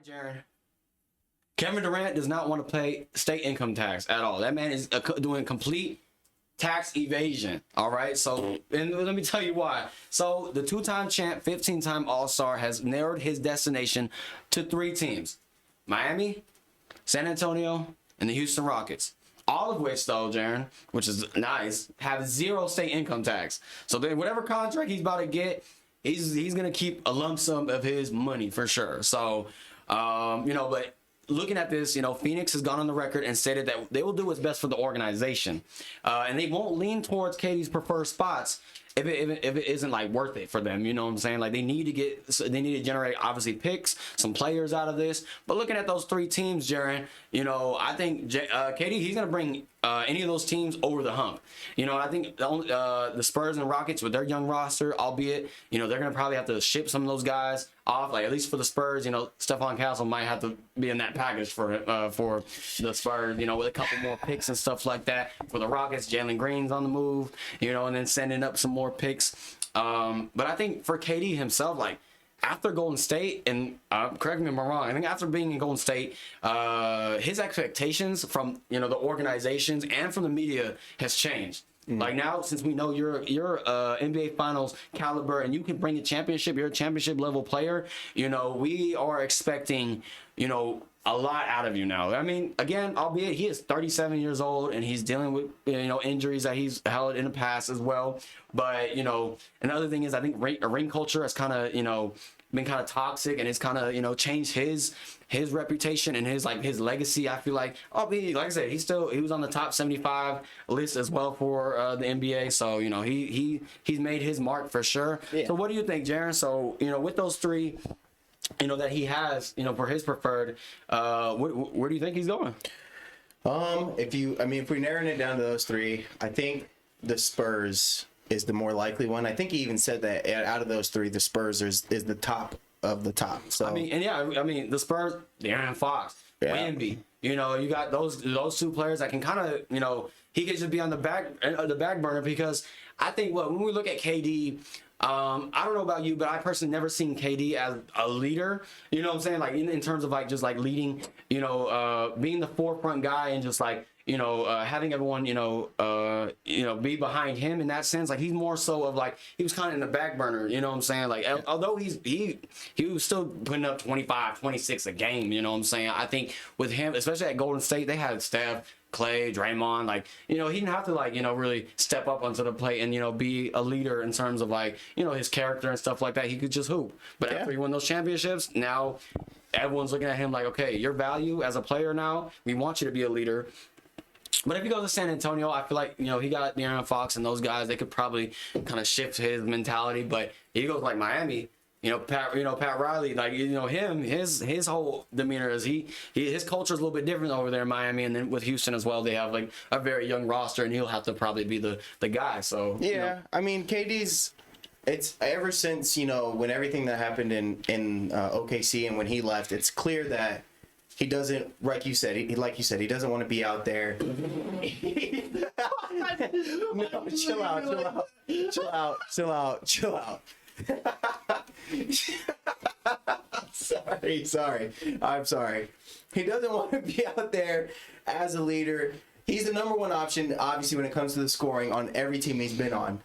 Jaron. Kevin Durant does not want to pay state income tax at all. That man is doing complete tax evasion. All right. So, and let me tell you why. So, the two-time champ, 15-time All-Star has narrowed his destination to 3 teams: Miami, San Antonio, and the Houston Rockets. All of which, though, Jaron, which is nice, have 0 state income tax. So then, whatever contract he's about to get, he's gonna keep a lump sum of his money for sure. So, but looking at this, Phoenix has gone on the record and stated that they will do what's best for the organization, and they won't lean towards KD's preferred spots if it isn't like worth it for them. You know what I'm saying? Like they need to generate obviously picks, some players out of this. But looking at those 3 teams, Jaron, I think KD, he's gonna bring any of those teams over the hump. I think the Spurs and Rockets with their young roster, albeit they're gonna probably have to ship some of those guys off. Like at least for the Spurs, Stephon Castle might have to be in that package for the Spurs. With a couple more picks and stuff like that. For the Rockets, Jalen Green's on the move. And then sending up some more picks. But I think for KD himself, like after Golden State, and correct me if I'm wrong, I think after being in Golden State, his expectations from the organizations and from the media has changed. Like now, since we know you're NBA Finals caliber and you can bring a championship, you're a championship level player. We are expecting a lot out of you now. I mean, again, albeit he is 37 years old and he's dealing with injuries that he's held in the past as well. But another thing is I think ring culture has kind of been kind of toxic, and it's kind of changed his reputation and his legacy. I feel like like I said, he was on the top 75 list as well for the NBA. So he's made his mark for sure. Yeah. So what do you think, Jaron? So with those 3 that he has for his preferred, where do you think he's going? If we're narrowing it down to those 3, I think the Spurs is the more likely one. I think he even said that out of those 3, the Spurs is the top of the top. So the Spurs, De'Aaron Fox, Wemby, you got those 2 players that can kind of he could just be on the back burner, because I think when we look at KD, I don't know about you, but I personally never seen KD as a leader. You know what I'm saying? Like in terms of like just like leading, being the forefront guy and just like having everyone be behind him in that sense. Like he's more so of like he was kind of in the back burner. You know what I'm saying? Like although he was still putting up 25, 26 a game. You know what I'm saying? I think with him, especially at Golden State, they had Steph, Clay, Draymond, like, he didn't have to really step up onto the plate and, be a leader in terms of his character and stuff like that. He could just hoop. But after he won those championships, now everyone's looking at him like, okay, your value as a player now, we want you to be a leader. But if he goes to San Antonio, I feel like, he got De'Aaron Fox and those guys, they could probably kind of shift his mentality. But he goes like Miami. Pat Riley, his whole demeanor is his culture is a little bit different over there in Miami, and then with Houston as well, they have like a very young roster, and he'll have to probably be the guy. So yeah, I mean, KD's. It's ever since when everything that happened in OKC and when he left, it's clear that he doesn't, like you said, he doesn't want to be out there. No, chill out. Sorry. I'm sorry. He doesn't want to be out there as a leader. He's the number 1 option, obviously, when it comes to the scoring on every team he's been on.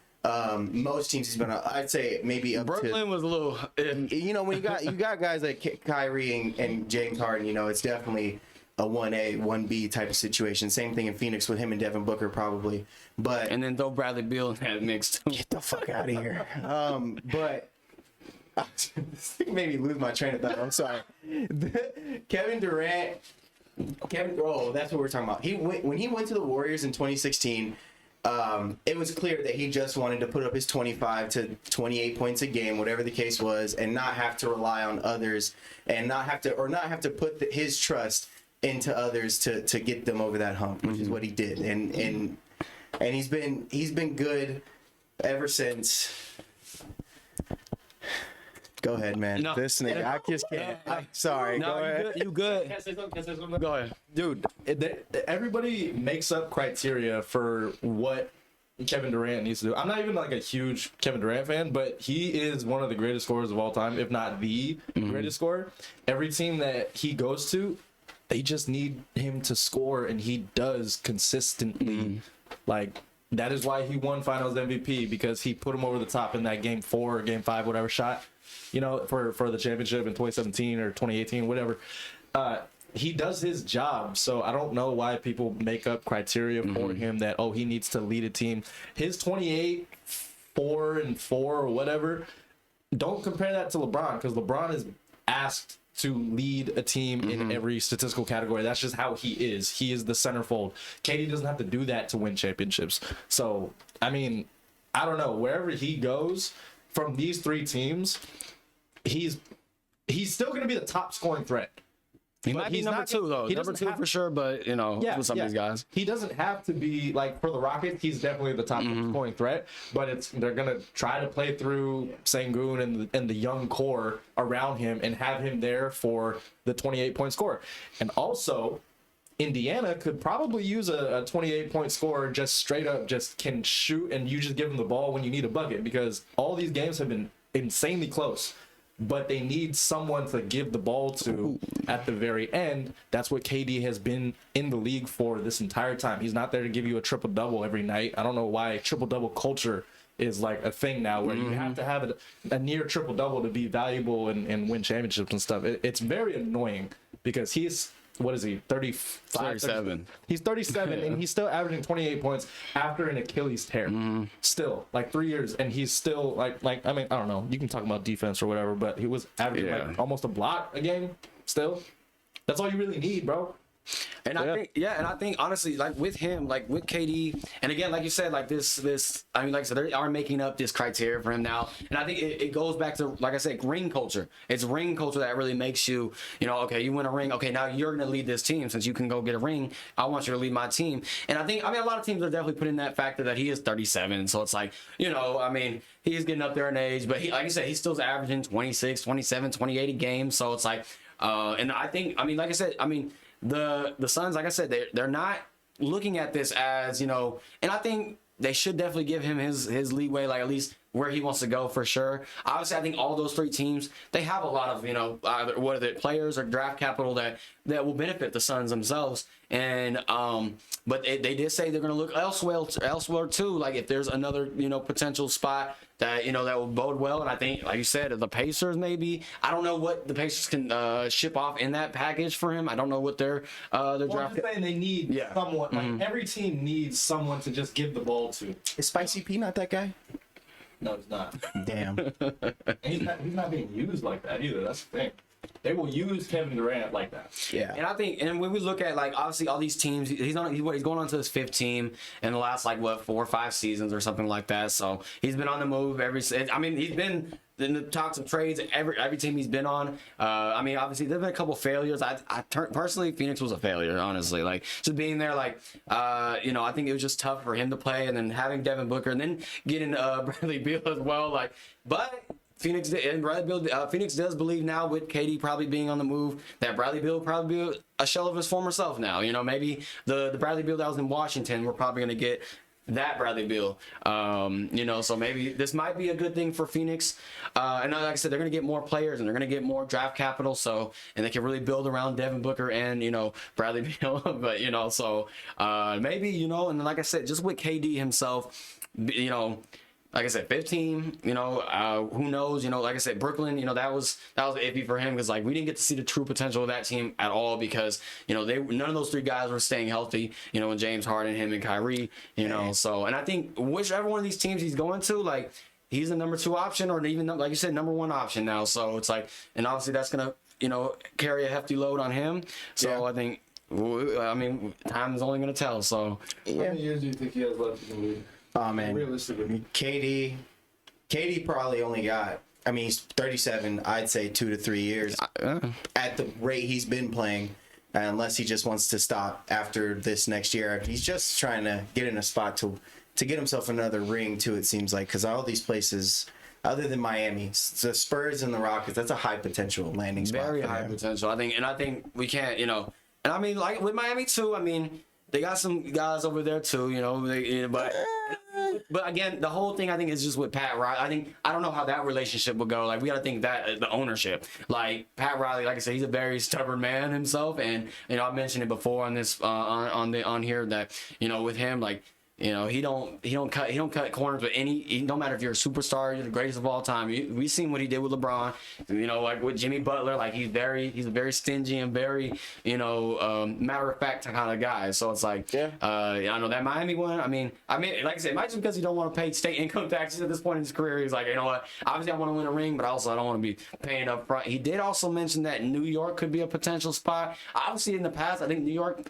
Most teams he's been on, I'd say maybe up Brooklyn was a little. When you got guys like Kyrie and James Harden, it's definitely a 1A, 1B type of situation. Same thing in Phoenix with him and Devin Booker probably. And then throw Bradley Beal in that mix too. Get the fuck out of here. But this thing made me lose my train of thought. I'm sorry. Kevin Durant. That's what we're talking about. When he went to the Warriors in 2016. It was clear that he just wanted to put up his 25 to 28 points a game, whatever the case was, and not have to rely on others, and not have to put his trust into others to get them over that hump, which is what he did, and he's been good ever since. Go ahead, man. No. This nigga, I just can't. I'm sorry. No, go ahead. You good. Can I say something? Go ahead. Dude, everybody makes up criteria for what Kevin Durant needs to do. I'm not even like a huge Kevin Durant fan, but he is one of the greatest scorers of all time, if not the greatest scorer. Every team that he goes to, they just need him to score, and he does consistently. Like, that is why he won Finals MVP, because he put him over the top in that game 4 or game 5, whatever shot, you know, for the championship in 2017 or 2018, whatever. He does his job, so I don't know why people make up criteria for him that, oh, he needs to lead a team. His 28, 4 and 4 or whatever, don't compare that to LeBron, because LeBron is asked to lead a team in every statistical category. That's just how he is. He is the centerfold. KD doesn't have to do that to win championships. So, I mean, I don't know. Wherever he goes from these 3 teams, he's still going to be the top scoring threat. He might be number 2 though. Number 2 for sure, but you know, with some of these guys, he doesn't have to be like, for the Rockets. He's definitely the top scoring threat, but they're gonna try to play through Sengun and the young core around him and have him there for the 28-point score. And also, Indiana could probably use a 28-point scorer, just straight up, just can shoot, and you just give him the ball when you need a bucket, because all these games have been insanely close. But they need someone to give the ball to at the very end. That's what KD has been in the league for this entire time. He's not there to give you a triple-double every night. I don't know why triple-double culture is like a thing now, where you have to have a near triple-double to be valuable and win championships and stuff. It's very annoying, because he's, what is he, 37. He's 37, and he's still averaging 28 points after an Achilles tear. Still, like 3 years, and he's still like I mean, I don't know. You can talk about defense or whatever, but he was averaging like almost a block a game. Still, that's all you really need, bro. And I think honestly, like with him, like with KD, and again, like you said, like this, I mean, like I said, they are making up this criteria for him now, and I think it goes back to, like I said, ring culture. It's ring culture that really makes you, you know, okay, you win a ring, okay, now you're gonna lead this team since you can go get a ring. I want you to lead my team, and I mean, a lot of teams are definitely putting that factor that he is 37, so it's like, you know, I mean, he's getting up there in age, but he, like I said, he's still averaging 26, 27, 28 a game, so it's like, and I think, I mean, like I said, I mean. The Suns, like I said, they're not looking at this as, you know, and I think they should definitely give him his leeway, like at least where he wants to go for sure. Obviously, I think all those 3 teams, they have a lot of, you know, either whether it players or draft capital that will benefit the Suns themselves. And but they did say they're going to look elsewhere too. Like if there's another, you know, potential spot that, you know, that will bode well. And I think, like you said, the Pacers maybe. I don't know what the Pacers can ship off in that package for him. I don't know what their Well, draft. I'm just saying they need someone. Like every team needs someone to just give the ball to. Is Spicy P not that guy? No, it's not. Damn. And he's not being used like that either. That's the thing. They will use Kevin Durant like that. Yeah. And I think, and when we look at, like, obviously all these teams, he's going on to his 5th team in the last, like, what, 4 or 5 seasons or something like that. So he's been on the move I mean, he's been in the talks of trades every team he's been on. I mean, obviously there've been a couple failures. Personally, Phoenix was a failure, honestly. Like, just being there, like, you know, I think it was just tough for him to play, and then having Devin Booker, and then getting Bradley Beal as well. Like, but Phoenix does believe now, with KD probably being on the move, that Bradley Beal will probably be a shell of his former self now. You know, maybe the Bradley Beal that was in Washington, we're probably going to get that Bradley Beal. You know, so maybe this might be a good thing for Phoenix. And like I said, they're going to get more players, and they're going to get more draft capital, so, and they can really build around Devin Booker and, you know, Bradley Beal. But, you know, so maybe, you know, and like I said, just with KD himself, you know, like I said, 15, you know, who knows, you know, like I said, Brooklyn, you know, that was iffy for him, because, like, we didn't get to see the true potential of that team at all, because, you know, none of those 3 guys were staying healthy, you know, and James Harden, him and Kyrie, you know, so, and I think whichever one of these teams he's going to, like, he's the number 2 option, or even, like you said, number 1 option now, so it's like, and obviously that's going to, you know, carry a hefty load on him, so I think, I mean, time is only going to tell, so. How many years do you think he has left in the league? Oh man, Realistically, KD probably only got, I mean, he's 37. I'd say 2 to 3 years at the rate he's been playing, unless he just wants to stop after this next year. He's just trying to get in a spot to get himself another ring too. It seems like, because all these places, other than Miami, the Spurs and the Rockets, that's a high potential landing spot. Very high potential. I think we can't, you know, and I mean, like with Miami too. I mean, they got some guys over there too, you know, but But again, the whole thing I think is just with Pat Riley. I don't know how that relationship would go. Like we got to think that the ownership. Like Pat Riley, like I said, he's a very stubborn man himself, and I mentioned it before on this on here that with him like. He don't cut corners with any. No matter if you're a superstar, you're the greatest of all time. We've seen what he did with LeBron. Like with Jimmy Butler, like he's a very stingy and very matter of fact kind of guy. So it's like, I know that Miami one. I mean, like I said, it might just because he don't want to pay state income taxes at this point in his career. He's like, you know what? Obviously, I want to win a ring, but also I don't want to be paying up front. He did also mention that New York could be a potential spot. Obviously, in the past, I think New York,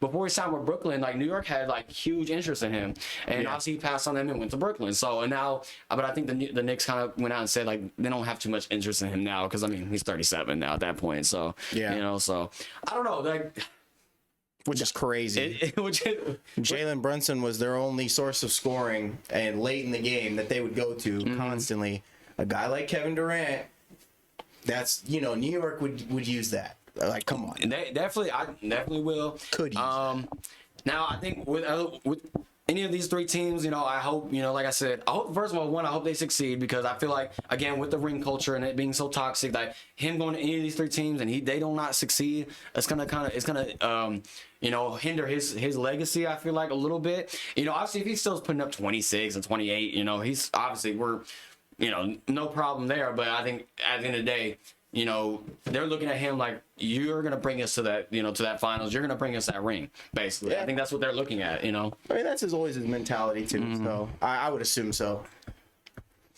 before he signed with Brooklyn, like New York had like huge interest in him, and obviously he passed on them and went to Brooklyn. So and now, but I think the Knicks kind of went out and said like they don't have too much interest in him now because I mean he's 37 now at that point. So so I don't know, like, which is crazy. Jalen Brunson was their only source of scoring, and late in the game that they would go to constantly. A guy like Kevin Durant, that's New York would use that. Like, come on. They definitely will. Could use that. Now, I think with any of these three teams, I hope, like I said, I hope, first of all, I hope they succeed because I feel like, again, with the ring culture and it being so toxic, like him going to any of these three teams and they do not succeed, it's gonna hinder his legacy. I feel like a little bit. Obviously, if he's still putting up 26 and 28, he's obviously no problem there. But I think at the end of the day, they're looking at him like you're gonna bring us to that, to that finals. You're gonna bring us that ring, basically. Yeah. I think that's what they're looking at. I mean, that's always his mentality too. So I would assume so.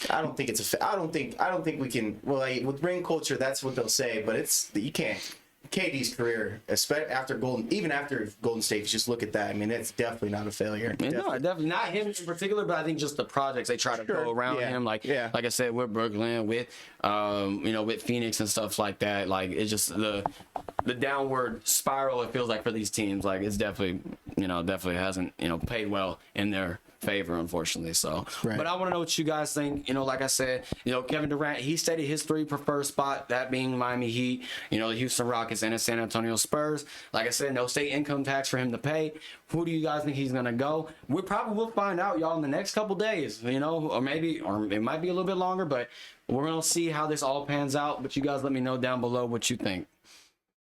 I don't think I don't think we can. Well, like, with ring culture, that's what they'll say. But you can't. KD's career, especially after even after Golden State, just look at that. I mean, it's definitely not a failure. No, definitely not him in particular, but I think just the projects they try to go around him, like I said, with Brooklyn, with with Phoenix and stuff like that. Like it's just the downward spiral. It feels like for these teams, like it's definitely hasn't paid well in their favor, unfortunately. So, but I want to know what you guys think. Like I said, Kevin Durant, he stated his three preferred spot, that being Miami Heat, the Houston Rockets, and the San Antonio Spurs. Like I said, no state income tax for him to pay. Who do you guys think he's gonna go? We probably will find out, y'all, in the next couple days. Or it might be a little bit longer, but we're gonna see how this all pans out. But you guys, let me know down below what you think.